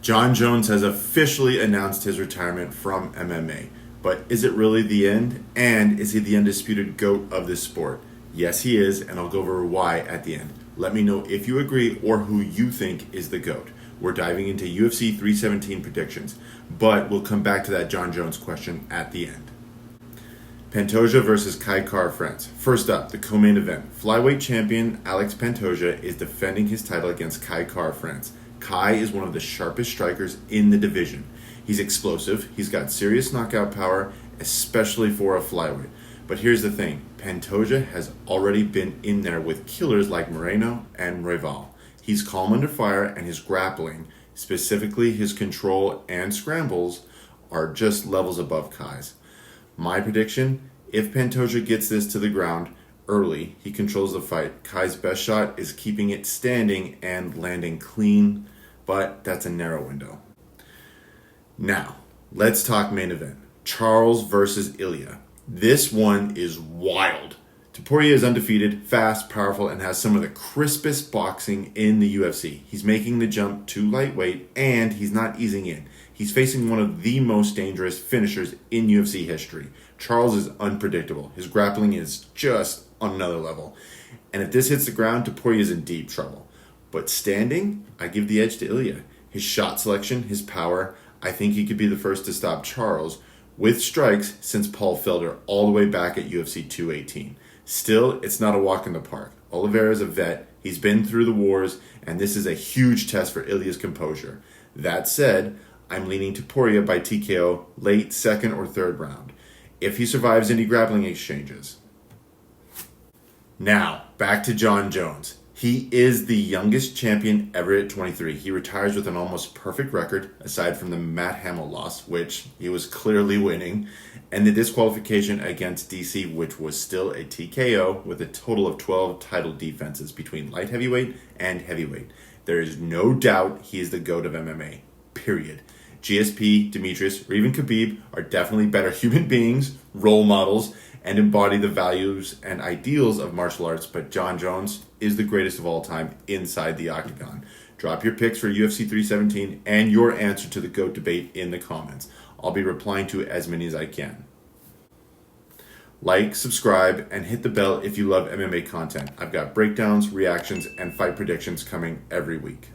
Jon Jones has officially announced his retirement from MMA. But is it really the end? And is he the undisputed GOAT of this sport? Yes, he is, and I'll go over why at the end. Let me know if you agree or who you think is the GOAT. We're diving into UFC 317 predictions, but we'll come back to that Jon Jones question at the end. Pantoja versus Kai Kara-France. First up, the co-main event. Flyweight champion Alex Pantoja is defending his title against Kai Kara-France. Kai is one of the sharpest strikers in the division. He's explosive, he's got serious knockout power, especially for a flyweight. But here's the thing, Pantoja has already been in there with killers like Moreno and Royval. He's calm under fire, and his grappling, specifically his control and scrambles, are just levels above Kai's. My prediction, if Pantoja gets this to the ground early, he controls the fight. Kai's best shot is keeping it standing and landing clean, but that's a narrow window. Now, let's talk main event. Charles versus Ilia. This one is wild. Topuria is undefeated, fast, powerful, and has some of the crispest boxing in the UFC. He's making the jump to lightweight, and he's not easing in. He's facing one of the most dangerous finishers in UFC history. Charles is unpredictable. His grappling is just on another level. And if this hits the ground, Topuria is in deep trouble. But standing, I give the edge to Ilia. His shot selection, his power, I think he could be the first to stop Charles with strikes since Paul Felder all the way back at UFC 218. Still, it's not a walk in the park. Oliveira is a vet, he's been through the wars, and this is a huge test for Ilia's composure. That said, I'm leaning Topuria by TKO late second or third round, if he survives any grappling exchanges. Now, back to Jon Jones. He is the youngest champion ever at 23. He retires with an almost perfect record, aside from the Matt Hamill loss, which he was clearly winning, and the disqualification against DC, which was still a TKO, with a total of 12 title defenses between light heavyweight and heavyweight. There is no doubt he is the GOAT of MMA, period. GSP, Demetrius, or even Khabib are definitely better human beings, role models, and embody the values and ideals of martial arts, but Jon Jones is the greatest of all time inside the octagon. Drop your picks for UFC 317 and your answer to the GOAT debate in the comments. I'll be replying to as many as I can. Like, subscribe, and hit the bell if you love MMA content. I've got breakdowns, reactions, and fight predictions coming every week.